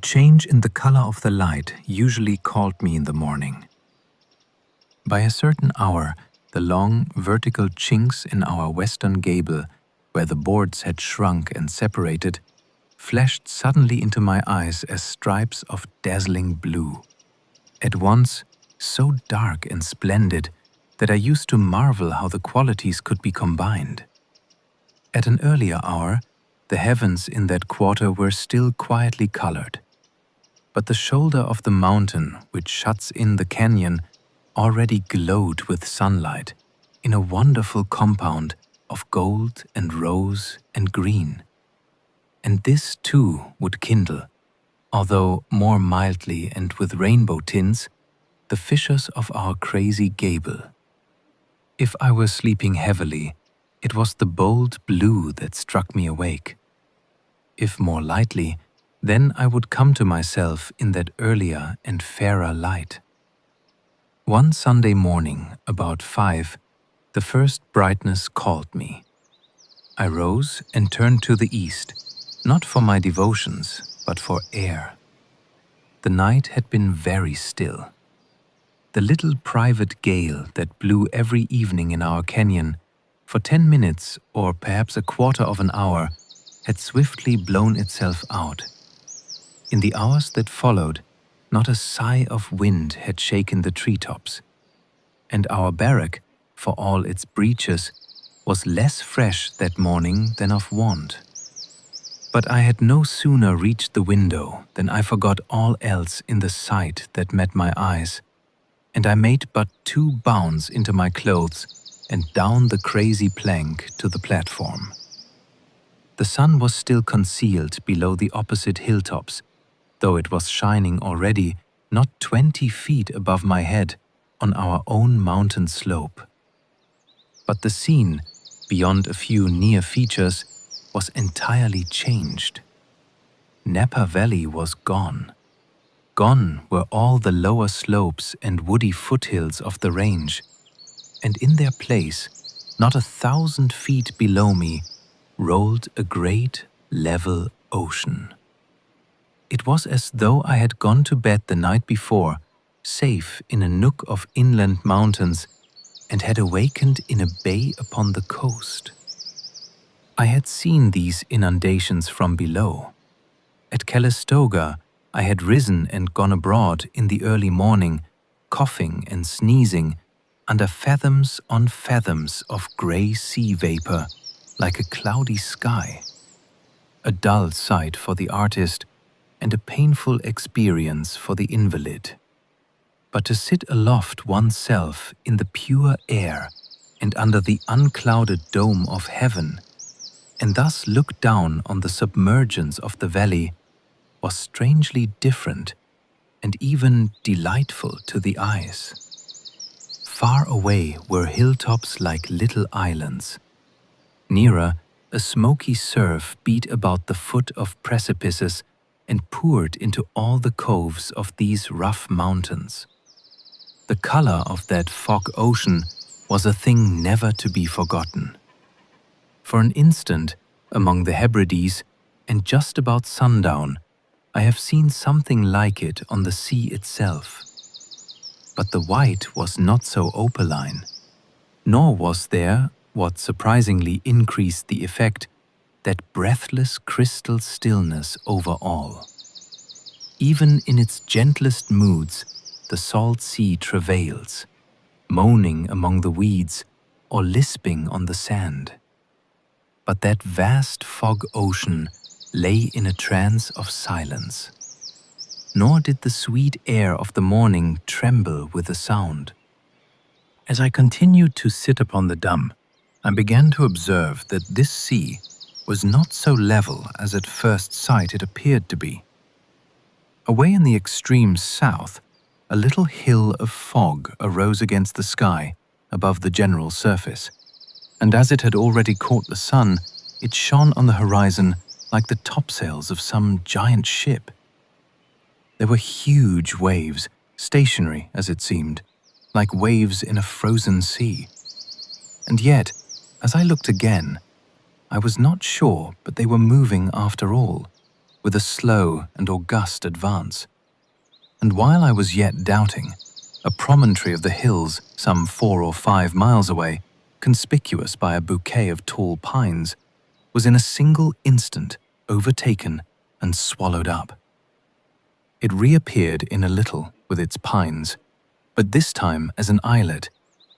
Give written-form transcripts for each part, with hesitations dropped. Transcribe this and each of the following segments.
change in the color of the light usually called me in the morning. By a certain hour, the long, vertical chinks in our western gable, where the boards had shrunk and separated, flashed suddenly into my eyes as stripes of dazzling blue, at once so dark and splendid that I used to marvel how the qualities could be combined. At an earlier hour, the heavens in that quarter were still quietly colored, but the shoulder of the mountain which shuts in the canyon already glowed with sunlight in a wonderful compound of gold and rose and green. And this too would kindle, although more mildly and with rainbow tints, the fissures of our crazy gable. If I were sleeping heavily, it was the bold blue that struck me awake. If more lightly, then I would come to myself in that earlier and fairer light. One Sunday morning, about 5, the first brightness called me. I rose and turned to the east, not for my devotions, but for air. The night had been very still. The little private gale that blew every evening in our canyon, for 10 minutes or perhaps a quarter of an hour, had swiftly blown itself out. In the hours that followed, not a sigh of wind had shaken the treetops, and our barrack, for all its breaches, was less fresh that morning than of wont. But I had no sooner reached the window than I forgot all else in the sight that met my eyes, and I made but 2 bounds into my clothes and down the crazy plank to the platform. The sun was still concealed below the opposite hilltops, though it was shining already not 20 feet above my head on our own mountain slope. But the scene, beyond a few near features, was entirely changed. Napa Valley was gone. Gone were all the lower slopes and woody foothills of the range, and in their place, not 1,000 feet below me, rolled a great, level ocean. It was as though I had gone to bed the night before, safe in a nook of inland mountains, and had awakened in a bay upon the coast. I had seen these inundations from below. At Calistoga, I had risen and gone abroad in the early morning, coughing and sneezing, under fathoms on fathoms of grey sea vapor, like a cloudy sky. A dull sight for the artist and a painful experience for the invalid. But to sit aloft oneself in the pure air and under the unclouded dome of heaven, and thus look down on the submergence of the valley, was strangely different and even delightful to the eyes. Far away were hilltops like little islands. Nearer, a smoky surf beat about the foot of precipices and poured into all the coves of these rough mountains. The color of that fog ocean was a thing never to be forgotten. For an instant, among the Hebrides, and just about sundown, I have seen something like it on the sea itself. But the white was not so opaline, nor was there, what surprisingly increased the effect, that breathless crystal stillness over all. Even in its gentlest moods, the salt sea travails, moaning among the weeds or lisping on the sand. But that vast fog ocean lay in a trance of silence. Nor did the sweet air of the morning tremble with a sound. As I continued to sit upon the dam, I began to observe that this sea was not so level as at first sight it appeared to be. Away in the extreme south, a little hill of fog arose against the sky above the general surface, and as it had already caught the sun, it shone on the horizon like the topsails of some giant ship. There were huge waves, stationary as it seemed, like waves in a frozen sea. And yet, as I looked again, I was not sure but they were moving after all, with a slow and august advance. And while I was yet doubting, a promontory of the hills some 4 or 5 miles away, conspicuous by a bouquet of tall pines, was in a single instant overtaken and swallowed up. It reappeared in a little with its pines, but this time as an islet,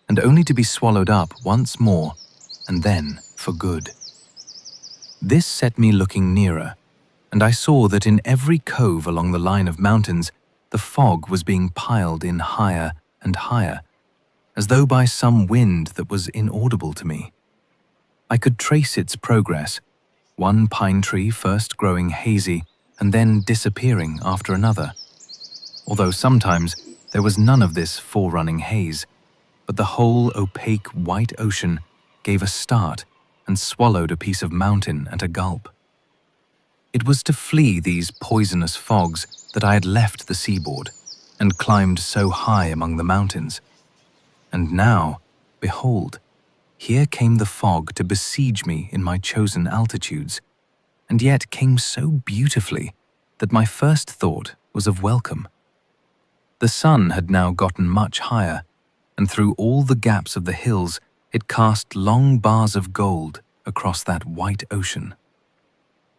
and only to be swallowed up once more, and then for good. This set me looking nearer, and I saw that in every cove along the line of mountains, the fog was being piled in higher and higher, as though by some wind that was inaudible to me. I could trace its progress, one pine tree first growing hazy and then disappearing after another, although sometimes there was none of this forerunning haze, but the whole opaque white ocean gave a start and swallowed a piece of mountain at a gulp. It was to flee these poisonous fogs that I had left the seaboard and climbed so high among the mountains. And now, behold, here came the fog to besiege me in my chosen altitudes, and yet came so beautifully that my first thought was of welcome. The sun had now gotten much higher, and through all the gaps of the hills it cast long bars of gold across that white ocean.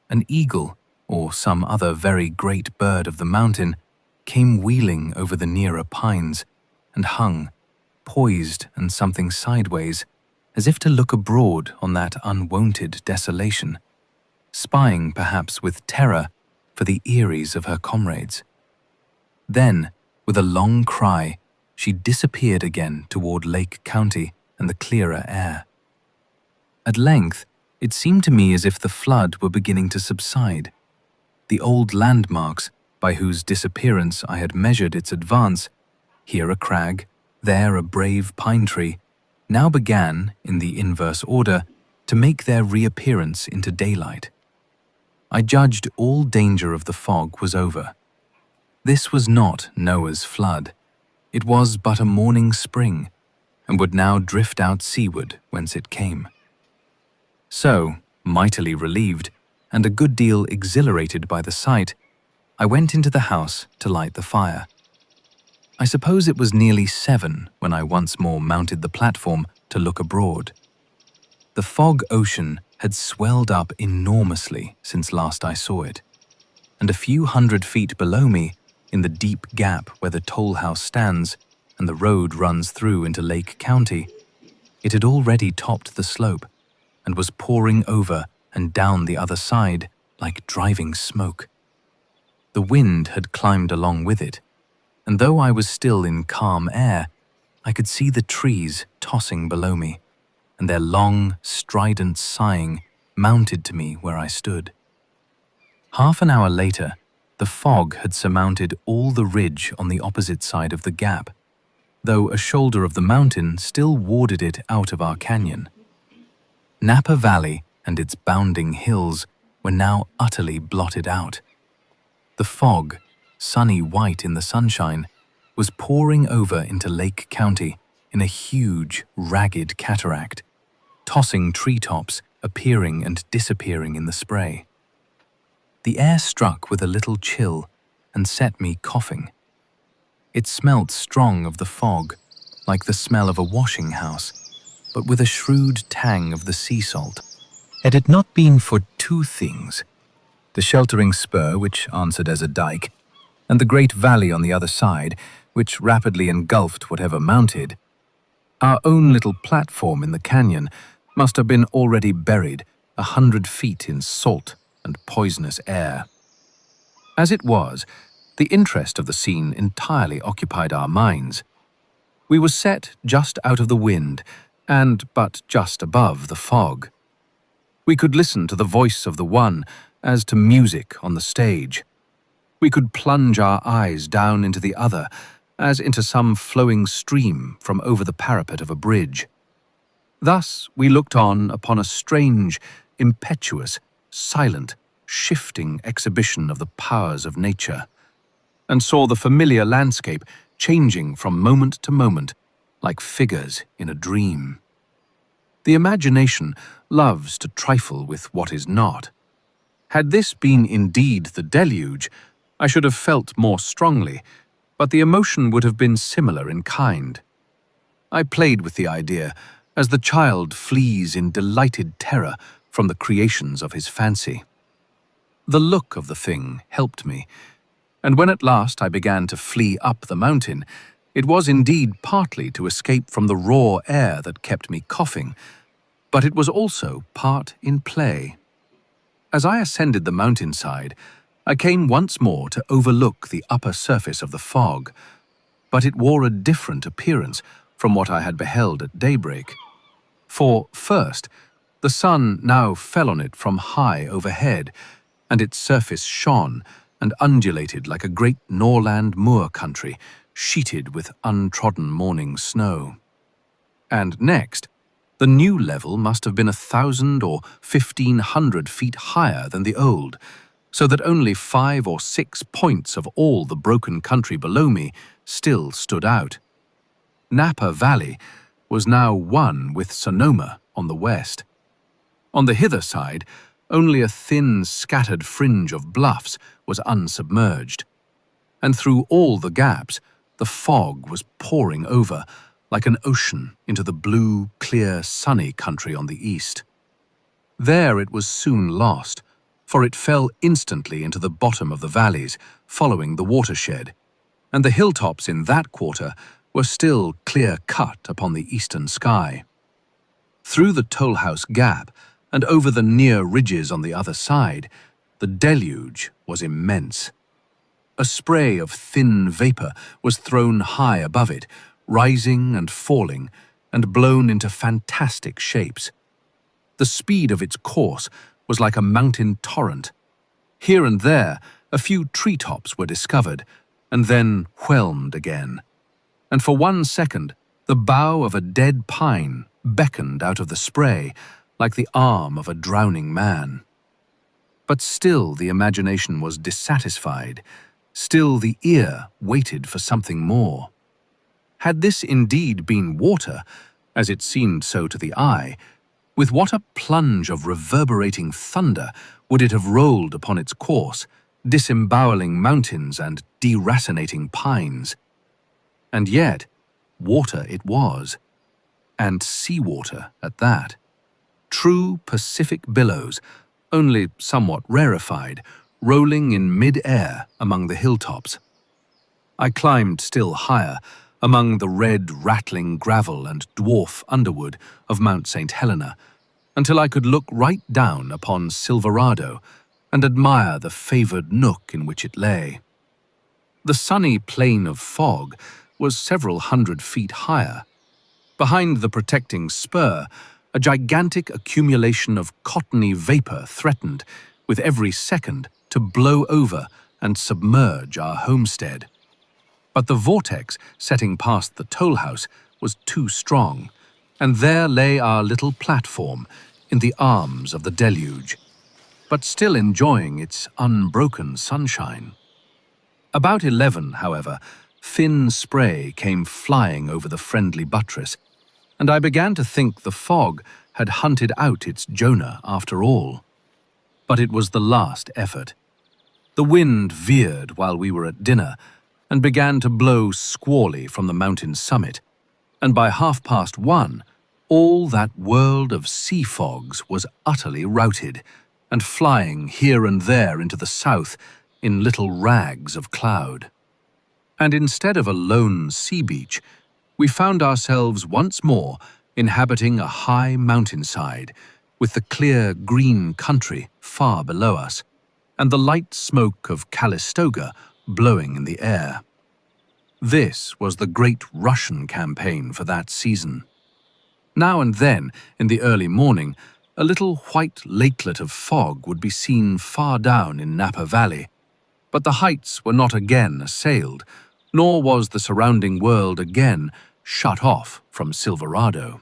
An eagle, or some other very great bird of the mountain, came wheeling over the nearer pines and hung, poised and something sideways, as if to look abroad on that unwonted desolation, spying perhaps with terror for the eyries of her comrades. Then, with a long cry, she disappeared again toward Lake County and the clearer air. At length, it seemed to me as if the flood were beginning to subside. The old landmarks, by whose disappearance I had measured its advance, here a crag, there a brave pine tree, now began, in the inverse order, to make their reappearance into daylight. I judged all danger of the fog was over. This was not Noah's flood. It was but a morning spring, and would now drift out seaward whence it came. So, mightily relieved, and a good deal exhilarated by the sight, I went into the house to light the fire. I suppose it was nearly 7 when I once more mounted the platform to look abroad. The fog ocean had swelled up enormously since last I saw it, and a few 100 feet below me, in the deep gap where the toll house stands and the road runs through into Lake County, it had already topped the slope and was pouring over and down the other side like driving smoke. The wind had climbed along with it, and though I was still in calm air, I could see the trees tossing below me, and their long, strident sighing mounted to me where I stood. Half an hour later, the fog had surmounted all the ridge on the opposite side of the gap, though a shoulder of the mountain still warded it out of our canyon. Napa Valley and its bounding hills were now utterly blotted out. The fog, sunny white in the sunshine, was pouring over into Lake County in a huge, ragged cataract, tossing treetops appearing and disappearing in the spray. The air struck with a little chill and set me coughing. It smelt strong of the fog, like the smell of a washing house, but with a shrewd tang of the sea salt. Had it not been for 2 things, the sheltering spur which answered as a dike, and the great valley on the other side, which rapidly engulfed whatever mounted, our own little platform in the canyon must have been already buried 100 feet in salt and poisonous air. As it was, the interest of the scene entirely occupied our minds. We were set just out of the wind and but just above the fog. We could listen to the voice of the one as to music on the stage. We could plunge our eyes down into the other as into some flowing stream from over the parapet of a bridge. Thus we looked on upon a strange, impetuous, silent, shifting exhibition of the powers of nature, and saw the familiar landscape changing from moment to moment like figures in a dream. The imagination loves to trifle with what is not. Had this been indeed the deluge, I should have felt more strongly, but the emotion would have been similar in kind. I played with the idea, as the child flees in delighted terror from the creations of his fancy. The look of the thing helped me, and when at last I began to flee up the mountain, it was indeed partly to escape from the raw air that kept me coughing, but it was also part in play. As I ascended the mountainside, I came once more to overlook the upper surface of the fog, but it wore a different appearance from what I had beheld at daybreak. For, first, the sun now fell on it from high overhead, and its surface shone and undulated like a great moorland moor country, sheeted with untrodden morning snow. And next, the new level must have been 1,000 or 1,500 feet higher than the old, so that only 5 or 6 points of all the broken country below me still stood out. Napa Valley was now one with Sonoma on the west. On the hither side, only a thin, scattered fringe of bluffs was unsubmerged, and through all the gaps, the fog was pouring over like an ocean into the blue, clear, sunny country on the east. There it was soon lost, for it fell instantly into the bottom of the valleys, following the watershed, and the hilltops in that quarter were still clear-cut upon the eastern sky. Through the Tollhouse Gap and over the near ridges on the other side, the deluge was immense. A spray of thin vapor was thrown high above it, rising and falling, and blown into fantastic shapes. The speed of its course was like a mountain torrent. Here and there, a few treetops were discovered, and then whelmed again. And for 1 second, the bough of a dead pine beckoned out of the spray like the arm of a drowning man. But still the imagination was dissatisfied, still the ear waited for something more. Had this indeed been water, as it seemed so to the eye, with what a plunge of reverberating thunder would it have rolled upon its course, disemboweling mountains and deracinating pines. And yet, water it was, and seawater at that. True Pacific billows, only somewhat rarefied, rolling in mid-air among the hilltops. I climbed still higher, among the red, rattling gravel and dwarf underwood of Mount St. Helena, until I could look right down upon Silverado and admire the favored nook in which it lay. The sunny plain of fog was several hundred feet higher. Behind the protecting spur, a gigantic accumulation of cottony vapor threatened, with every second, to blow over and submerge our homestead. But the vortex setting past the toll house was too strong, and there lay our little platform in the arms of the deluge, but still enjoying its unbroken sunshine. About 11, however, thin spray came flying over the friendly buttress, and I began to think the fog had hunted out its Jonah after all. But it was the last effort. The wind veered while we were at dinner, and began to blow squally from the mountain summit, and by 1:30, all that world of sea fogs was utterly routed, and flying here and there into the south in little rags of cloud. And instead of a lone sea beach, we found ourselves once more inhabiting a high mountainside, with the clear green country far below us, and the light smoke of Calistoga blowing in the air. This was the great Russian campaign for that season. Now and then, in the early morning, a little white lakelet of fog would be seen far down in Napa Valley, but the heights were not again assailed, nor was the surrounding world again shut off from Silverado.